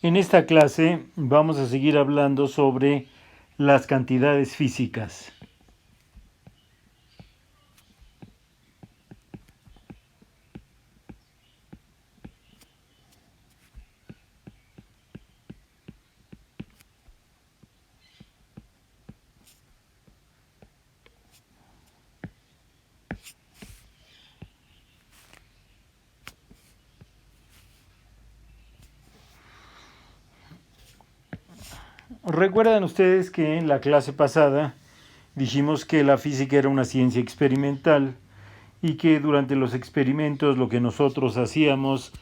En esta clase vamos a seguir hablando sobre las cantidades físicas. Recuerdan ustedes que en la clase pasada dijimos que la física era una ciencia experimental y que durante los experimentos lo que nosotros hacíamos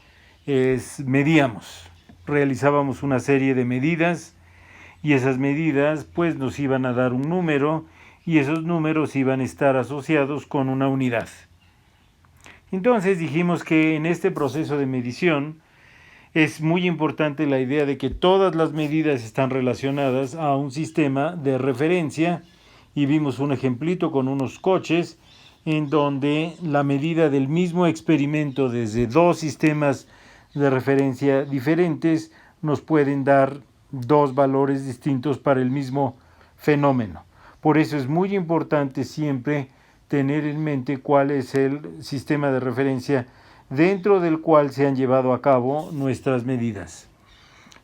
es medíamos, realizábamos una serie de medidas y esas medidas pues nos iban a dar un número y esos números iban a estar asociados con una unidad. Entonces dijimos que en este proceso de medición es muy importante la idea de que todas las medidas están relacionadas a un sistema de referencia y vimos un ejemplito con unos coches en donde la medida del mismo experimento desde dos sistemas de referencia diferentes nos pueden dar dos valores distintos para el mismo fenómeno. Por eso es muy importante siempre tener en mente cuál es el sistema de referencia dentro del cual se han llevado a cabo nuestras medidas.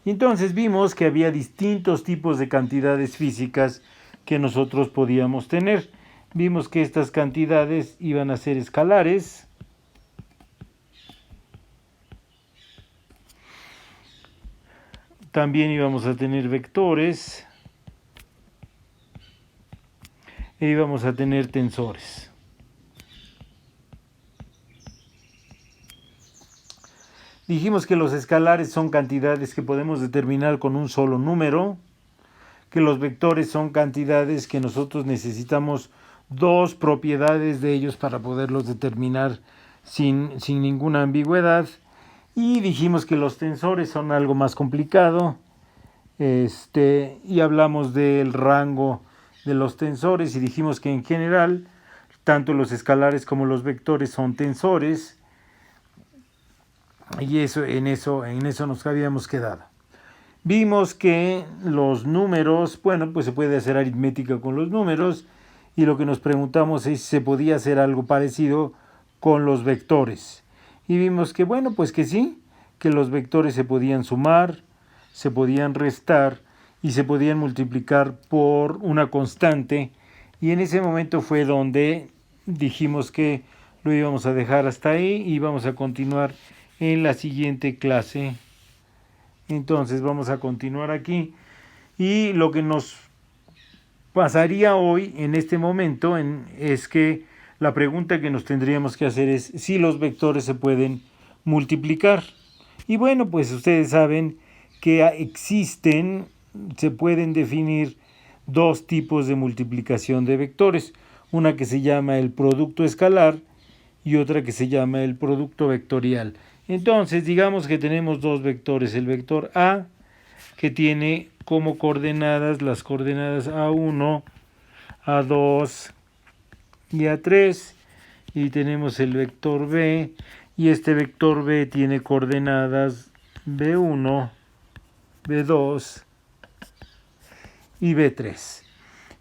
Entonces vimos que había distintos tipos de cantidades físicas que nosotros podíamos tener. Vimos que estas cantidades iban a ser escalares, también íbamos a tener vectores e íbamos a tener tensores. Dijimos que los escalares son cantidades que podemos determinar con un solo número, que los vectores son cantidades que nosotros necesitamos dos propiedades de ellos para poderlos determinar sin ninguna ambigüedad. Y dijimos que los tensores son algo más complicado, y hablamos del rango de los tensores y dijimos que en general tanto los escalares como los vectores son tensores, y en eso nos habíamos quedado. Vimos que los números, bueno, pues se puede hacer aritmética con los números, y lo que nos preguntamos es si se podía hacer algo parecido con los vectores. Y vimos que, bueno, pues que sí, que los vectores se podían sumar, se podían restar y se podían multiplicar por una constante. Y en ese momento fue donde dijimos que lo íbamos a dejar hasta ahí y vamos a continuar en la siguiente clase. Entonces vamos a continuar aquí. Y lo que nos pasaría hoy, en este momento, es que la pregunta que nos tendríamos que hacer es si los vectores se pueden multiplicar. Y bueno, pues ustedes saben que se pueden definir dos tipos de multiplicación de vectores. Una que se llama el producto escalar y otra que se llama el producto vectorial. Entonces, digamos que tenemos dos vectores. El vector A, que tiene como coordenadas las coordenadas A1, A2 y A3. Y tenemos el vector B, y este vector B tiene coordenadas B1, B2 y B3.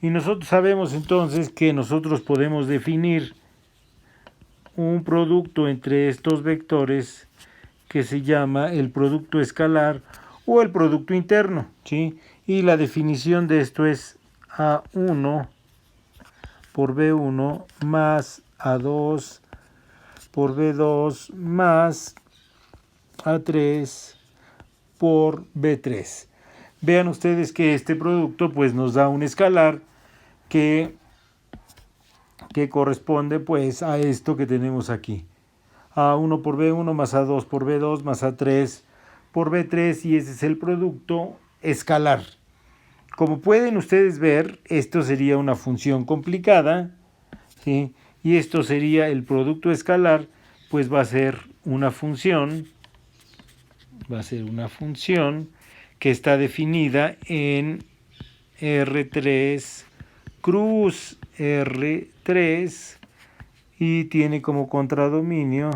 Y nosotros sabemos entonces que nosotros podemos definir un producto entre estos vectores que se llama el producto escalar o el producto interno, ¿sí? Y la definición de esto es A1 por B1 más A2 por B2 más A3 por B3. Vean ustedes que este producto pues nos da un escalar que corresponde pues a esto que tenemos aquí. A1 por B1 más A2 por B2 más A3 por B3, y ese es el producto escalar. Como pueden ustedes ver, esto sería una función complicada, ¿sí? Y esto sería el producto escalar, pues va a ser una función que está definida en R3 cruz R3 y tiene como contradominio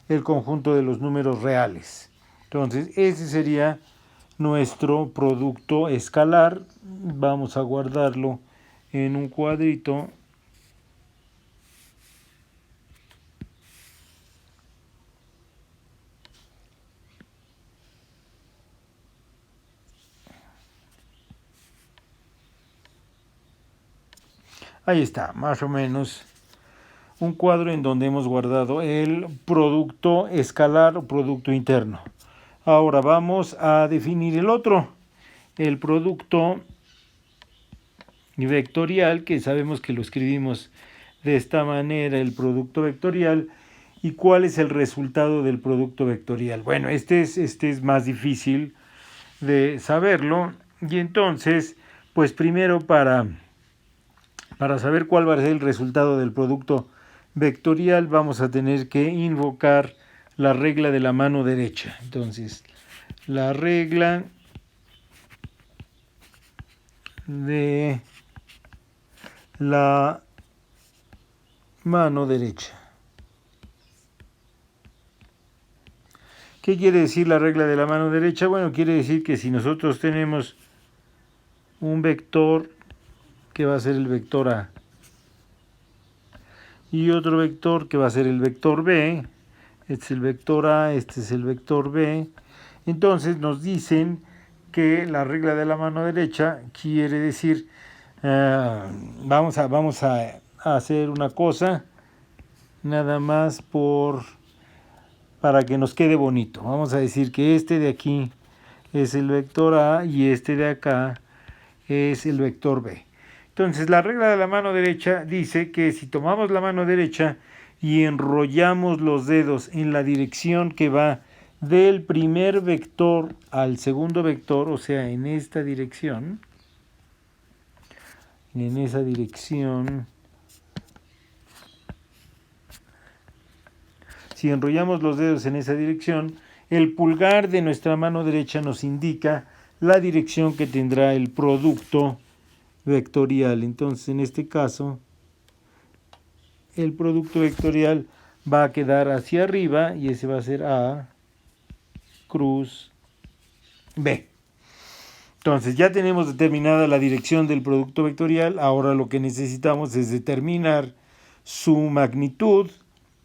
el conjunto de los números reales. Entonces, ese sería nuestro producto escalar. Vamos a guardarlo en un cuadrito. Ahí está, más o menos un cuadro en donde hemos guardado el producto escalar o producto interno. Ahora vamos a definir el otro, el producto vectorial, que sabemos que lo escribimos de esta manera, el producto vectorial. ¿Y cuál es el resultado del producto vectorial? Bueno, este es más difícil de saberlo, y entonces, pues primero para saber cuál va a ser el resultado del producto vectorial, vamos a tener que invocar la regla de la mano derecha. Entonces, la regla de la mano derecha. ¿Qué quiere decir la regla de la mano derecha? Bueno, quiere decir que si nosotros tenemos un vector que va a ser el vector A y otro vector que va a ser el vector B, este es el vector A, este es el vector B, entonces nos dicen que la regla de la mano derecha quiere decir, vamos a hacer una cosa, nada más para que nos quede bonito. Vamos a decir que este de aquí es el vector A y este de acá es el vector B. Entonces la regla de la mano derecha dice que si tomamos la mano derecha y enrollamos los dedos en la dirección que va del primer vector al segundo vector, o sea, en esta dirección, en esa dirección, si enrollamos los dedos en esa dirección, el pulgar de nuestra mano derecha nos indica la dirección que tendrá el producto vectorial. Entonces, en este caso, el producto vectorial va a quedar hacia arriba y ese va a ser A, cruz, B. Entonces, ya tenemos determinada la dirección del producto vectorial. Ahora lo que necesitamos es determinar su magnitud.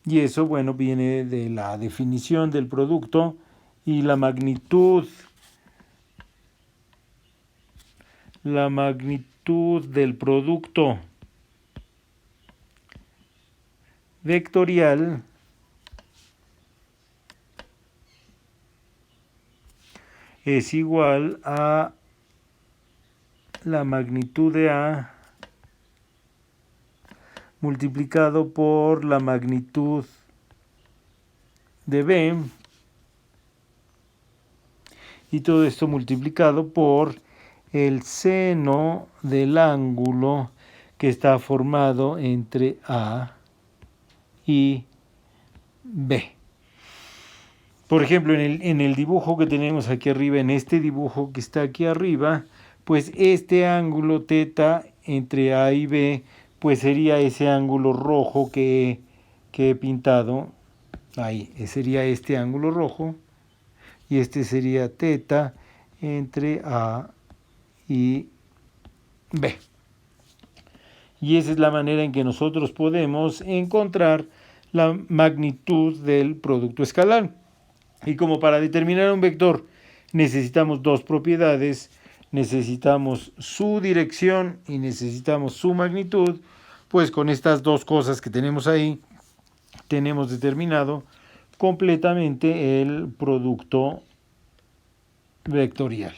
Y eso, bueno, viene de la definición del producto, y la magnitud del producto vectorial es igual a la magnitud de A multiplicado por la magnitud de B, y todo esto multiplicado por el seno del ángulo que está formado entre A y B. Por ejemplo, en el dibujo que tenemos aquí arriba, en este dibujo que está aquí arriba, pues este ángulo θ entre A y B, pues sería ese ángulo rojo que he pintado ahí. Sería este ángulo rojo, y este sería θ entre A y B. Y esa es la manera en que nosotros podemos encontrar la magnitud del producto escalar. Y como para determinar un vector necesitamos dos propiedades, necesitamos su dirección y necesitamos su magnitud, pues con estas dos cosas que tenemos ahí, tenemos determinado completamente el producto vectorial.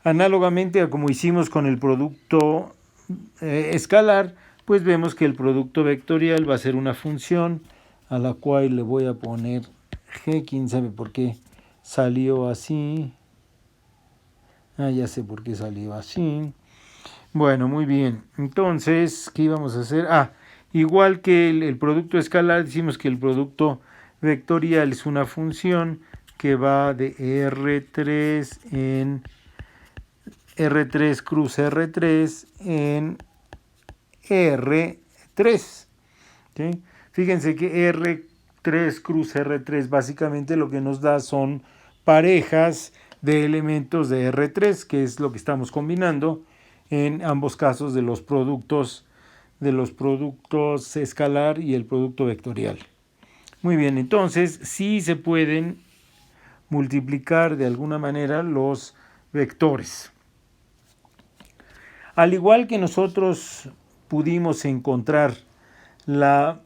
Análogamente a como hicimos con el producto escalar, pues vemos que el producto vectorial va a ser una función a la cual le voy a poner G, quién sabe por qué salió así. Ya sé por qué salió así. Bueno, muy bien. Entonces, ¿qué íbamos a hacer? Igual que el producto escalar, decimos que el producto vectorial es una función que va de R3 en R3 cruz R3 en R3. ¿Sí? Fíjense que R3 cruz R3 básicamente lo que nos da son parejas de elementos de R3, que es lo que estamos combinando en ambos casos de los productos escalar y el producto vectorial. Muy bien, entonces sí se pueden multiplicar de alguna manera los vectores. Al igual que nosotros pudimos encontrar los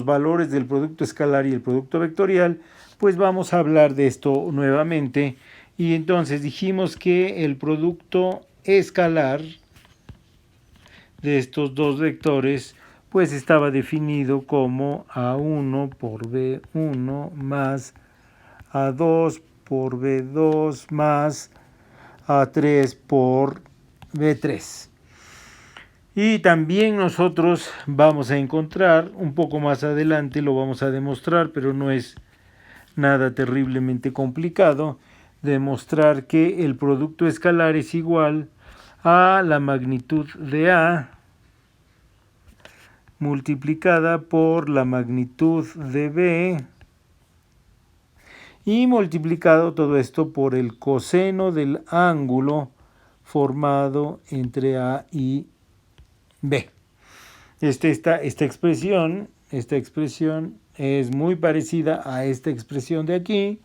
valores del producto escalar y el producto vectorial, pues vamos a hablar de esto nuevamente. Y entonces dijimos que el producto escalar de estos dos vectores pues estaba definido como A1 por B1 más A2 por B2 más A3 por B3. Y también nosotros vamos a encontrar, un poco más adelante lo vamos a demostrar, pero no es nada terriblemente complicado, demostrar que el producto escalar es igual a la magnitud de A multiplicada por la magnitud de B y multiplicado todo esto por el coseno del ángulo formado entre A y B. Esta expresión es muy parecida a esta expresión de aquí.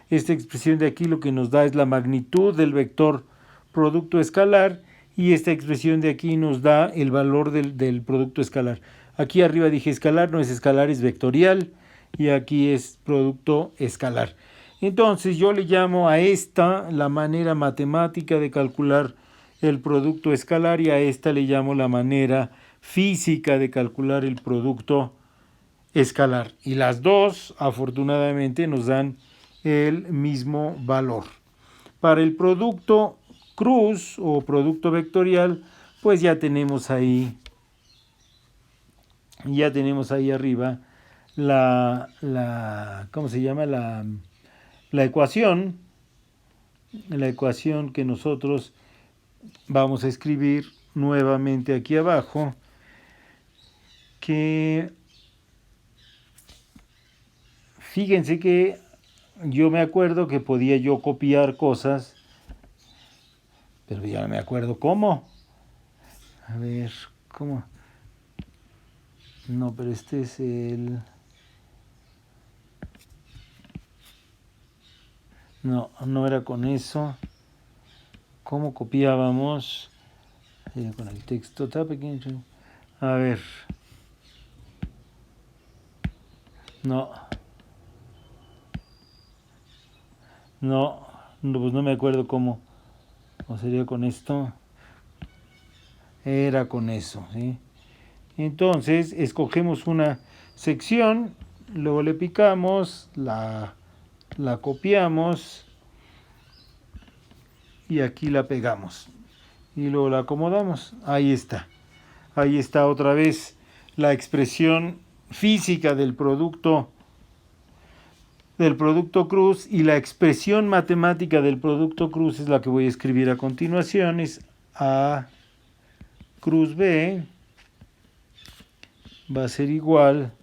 Esta expresión de aquí lo que nos da es la magnitud del vector producto escalar y esta expresión de aquí nos da el valor del producto escalar. Aquí arriba dije escalar, no es escalar, es vectorial y aquí es producto escalar. Entonces yo le llamo a esta la manera matemática de calcular el producto escalar y a esta le llamo la manera física de calcular el producto escalar. Y las dos afortunadamente nos dan el mismo valor. Para el producto cruz o producto vectorial, pues ya tenemos ahí arriba ¿cómo se llama? La ecuación que nosotros vamos a escribir nuevamente aquí abajo, que fíjense que yo me acuerdo que podía yo copiar cosas, pero ya no me acuerdo cómo. A ver, ¿cómo? No, pero este es el... No, no era con eso. ¿Cómo copiábamos? Con el texto está pequeño. A ver. No, pues no me acuerdo cómo. ¿O sería con esto? Era con eso, ¿sí? Entonces, escogemos una sección, luego le picamos, la copiamos y aquí la pegamos. Y luego la acomodamos. Ahí está. Ahí está otra vez la expresión física del producto cruz y la expresión matemática del producto cruz es la que voy a escribir a continuación. Es A cruz B va a ser igual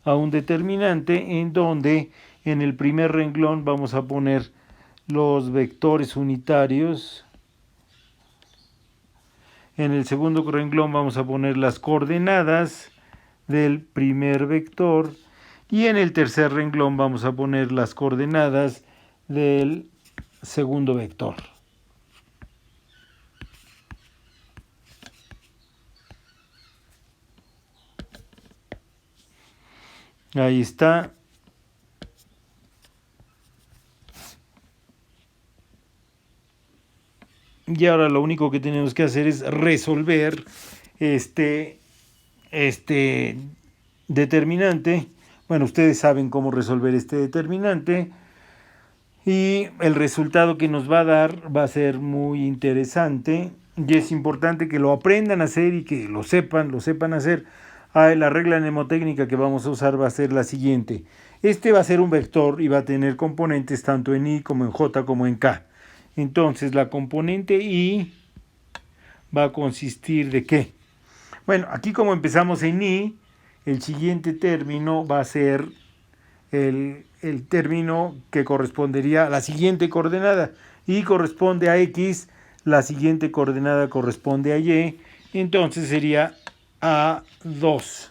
a un determinante en donde en el primer renglón vamos a poner los vectores unitarios. En el segundo renglón vamos a poner las coordenadas del primer vector y en el tercer renglón vamos a poner las coordenadas del segundo vector. Ahí está. Y ahora lo único que tenemos que hacer es resolver este determinante. Bueno, ustedes saben cómo resolver este determinante. Y el resultado que nos va a dar va a ser muy interesante. Y es importante que lo aprendan a hacer y que lo sepan hacer. La regla mnemotécnica que vamos a usar va a ser la siguiente. Este va a ser un vector y va a tener componentes tanto en I como en J como en K. Entonces la componente I va a consistir de ¿qué? Bueno, aquí como empezamos en I, el siguiente término va a ser el término que correspondería a la siguiente coordenada. Y corresponde a X, la siguiente coordenada corresponde a Y, entonces sería A2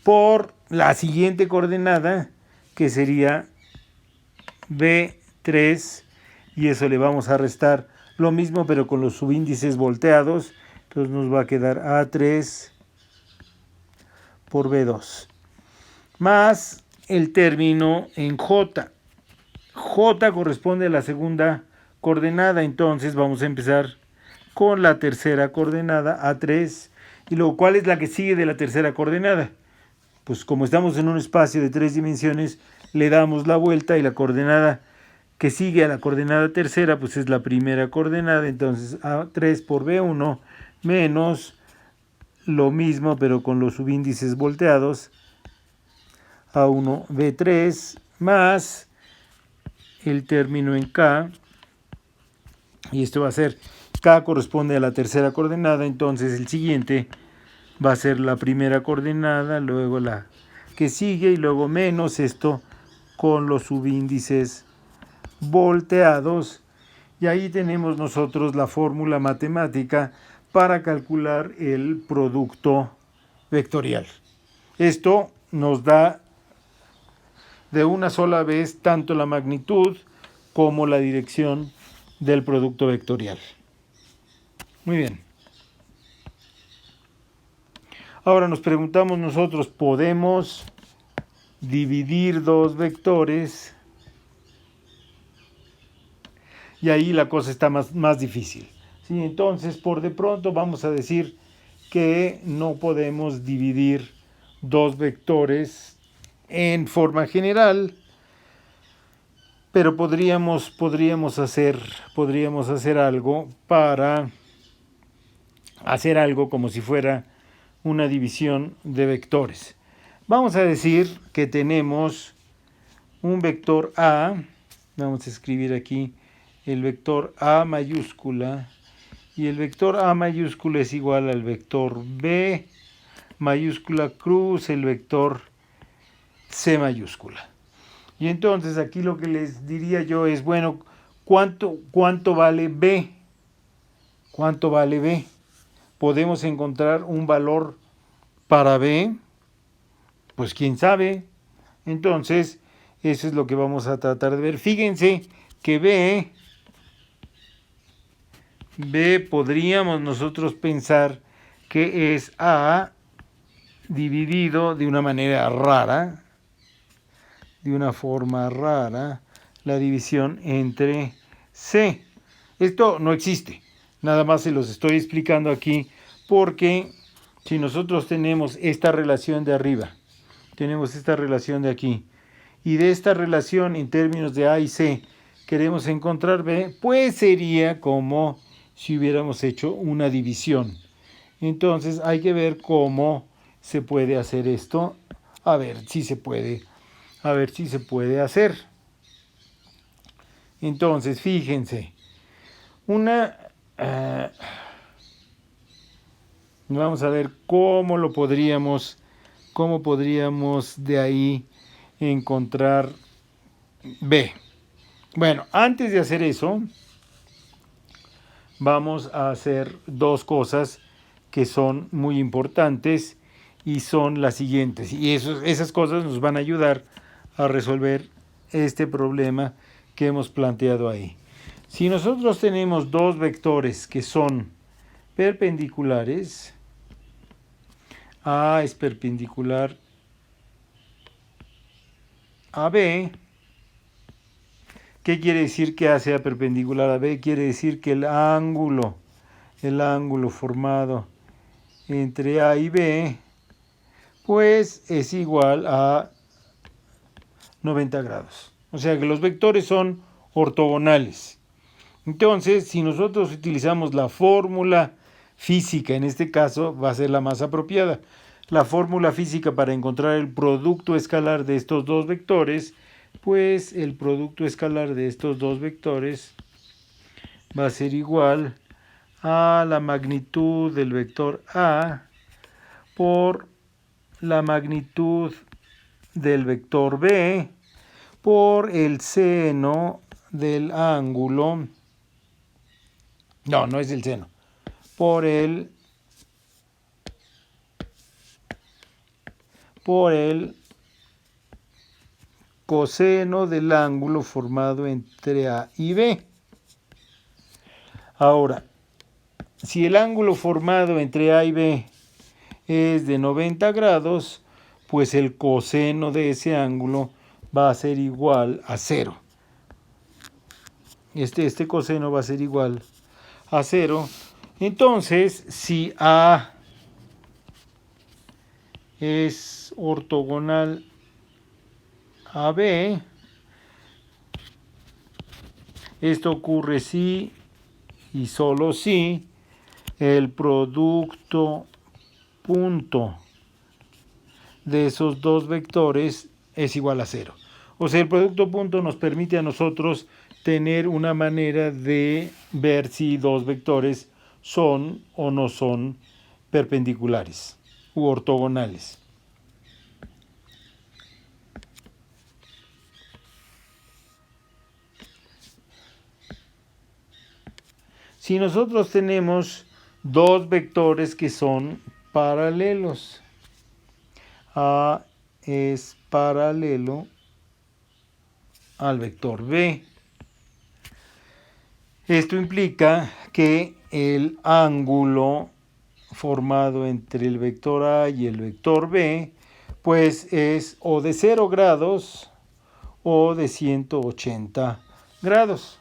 por la siguiente coordenada, que sería B3, y eso le vamos a restar lo mismo, pero con los subíndices volteados. Entonces nos va a quedar A3 por B2, más el término en J. J corresponde a la segunda coordenada, entonces vamos a empezar con la tercera coordenada, A3, y luego, ¿cuál es la que sigue de la tercera coordenada? Pues como estamos en un espacio de 3 dimensiones, le damos la vuelta y la coordenada que sigue a la coordenada tercera, pues es la primera coordenada, entonces A3 por B1 menos lo mismo, pero con los subíndices volteados, A1 B3 más el término en K, y esto va a ser, K corresponde a la tercera coordenada, entonces el siguiente va a ser la primera coordenada, luego la que sigue y luego menos esto con los subíndices volteados, y ahí tenemos nosotros la fórmula matemática para calcular el producto vectorial. Esto nos da de una sola vez tanto la magnitud como la dirección del producto vectorial. Muy bien. Ahora nos preguntamos nosotros, ¿podemos dividir dos vectores? Y ahí la cosa está más difícil. ¿Sí? Entonces, por de pronto vamos a decir que no podemos dividir dos vectores en forma general, pero podríamos hacer algo para hacer algo como si fuera una división de vectores. Vamos a decir que tenemos un vector A, vamos a escribir aquí el vector A mayúscula, y el vector A mayúscula es igual al vector B mayúscula cruz el vector C mayúscula. Y entonces aquí lo que les diría yo es, bueno, ¿cuánto vale B? ¿Cuánto vale B? ¿Podemos encontrar un valor para B? Pues quién sabe. Entonces, eso es lo que vamos a tratar de ver. Fíjense que B podríamos nosotros pensar que es A dividido de una manera rara, de una forma rara, la división entre C. Esto no existe, nada más se los estoy explicando aquí porque si nosotros tenemos esta relación de arriba, tenemos esta relación de aquí, y de esta relación en términos de A y C queremos encontrar B, pues sería como si hubiéramos hecho una división. Entonces hay que ver cómo se puede hacer esto, a ver si se puede hacer. Entonces, fíjense, vamos a ver cómo podríamos de ahí encontrar B. Bueno, antes de hacer eso, vamos a hacer dos cosas que son muy importantes y son las siguientes. Y esas cosas nos van a ayudar a resolver este problema que hemos planteado ahí. Si nosotros tenemos dos vectores que son perpendiculares, A es perpendicular a B, ¿qué quiere decir que A sea perpendicular a B? Quiere decir que el ángulo formado entre A y B, pues es igual a 90 grados. O sea que los vectores son ortogonales. Entonces, si nosotros utilizamos la fórmula física, en este caso va a ser la más apropiada. La fórmula física para encontrar el producto escalar de estos dos vectores, pues el producto escalar de estos dos vectores va a ser igual a la magnitud del vector A por la magnitud del vector B por el seno del ángulo, no es el seno, por el coseno del ángulo formado entre A y B. Ahora, si el ángulo formado entre A y B es de 90 grados, pues el coseno de ese ángulo va a ser igual a 0. Este coseno va a ser igual a 0. Entonces, si A es ortogonal a B, esto ocurre si y solo si el producto punto de esos dos vectores es igual a 0. O sea, el producto punto nos permite a nosotros tener una manera de ver si dos vectores son o no son perpendiculares u ortogonales. Si nosotros tenemos dos vectores que son paralelos, A es paralelo al vector B. Esto implica que el ángulo formado entre el vector A y el vector B, pues es o de 0 grados o de 180 grados,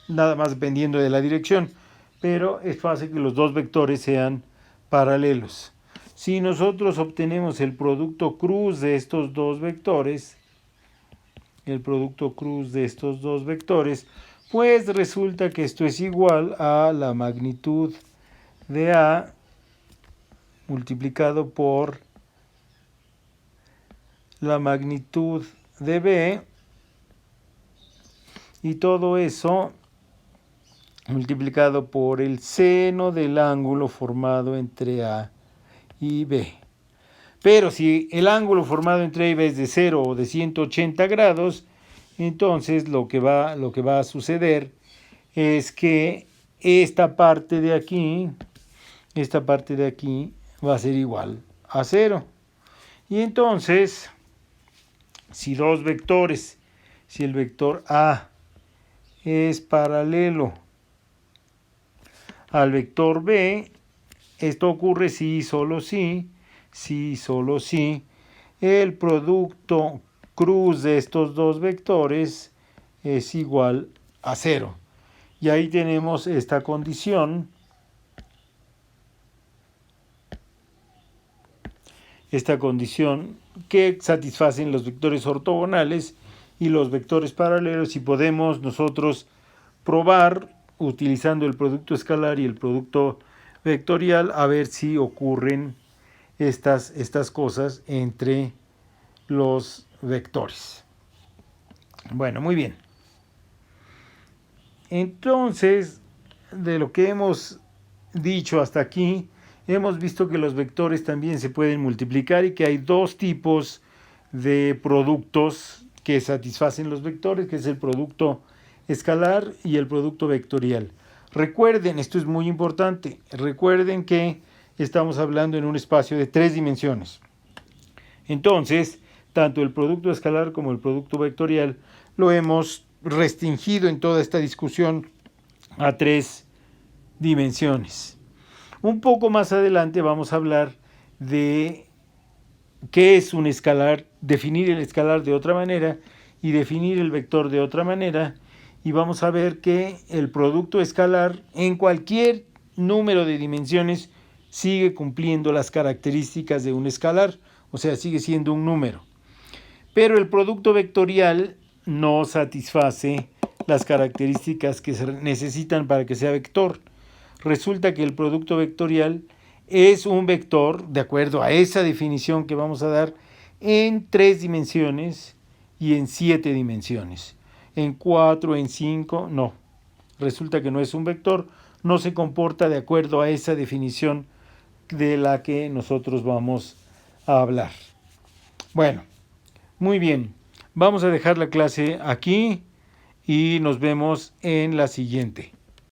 nada más dependiendo de la dirección, pero es fácil que los dos vectores sean paralelos. Si nosotros obtenemos el producto cruz de estos dos vectores, pues resulta que esto es igual a la magnitud de A multiplicado por la magnitud de B, y todo eso multiplicado por el seno del ángulo formado entre A y B. Pero si el ángulo formado entre A y B es de 0 o de 180 grados, entonces lo que va a suceder es que esta parte de aquí va a ser igual a 0. Y entonces, si dos vectores, si el vector A es paralelo al vector B, esto ocurre si y solo si el producto cruz de estos dos vectores es igual a 0. Y ahí tenemos esta condición, que satisfacen los vectores ortogonales y los vectores paralelos, y podemos nosotros probar utilizando el producto escalar y el producto vectorial a ver si ocurren estas cosas entre los vectores. Bueno, muy bien. Entonces, de lo que hemos dicho hasta aquí, hemos visto que los vectores también se pueden multiplicar y que hay dos tipos de productos que satisfacen los vectores, que es el producto escalar y el producto vectorial. Recuerden, esto es muy importante, recuerden que estamos hablando en un espacio de 3 dimensiones. Entonces, tanto el producto escalar como el producto vectorial lo hemos restringido en toda esta discusión a 3 dimensiones. Un poco más adelante vamos a hablar de qué es un escalar, definir el escalar de otra manera y definir el vector de otra manera, y vamos a ver que el producto escalar en cualquier número de dimensiones sigue cumpliendo las características de un escalar, o sea, sigue siendo un número. Pero el producto vectorial no satisface las características que se necesitan para que sea vector. Resulta que el producto vectorial es un vector, de acuerdo a esa definición que vamos a dar, en 3 dimensiones y en 7 dimensiones. En 4, en 5, no. Resulta que no es un vector, no se comporta de acuerdo a esa definición de la que nosotros vamos a hablar. Bueno, muy bien. Vamos a dejar la clase aquí y nos vemos en la siguiente.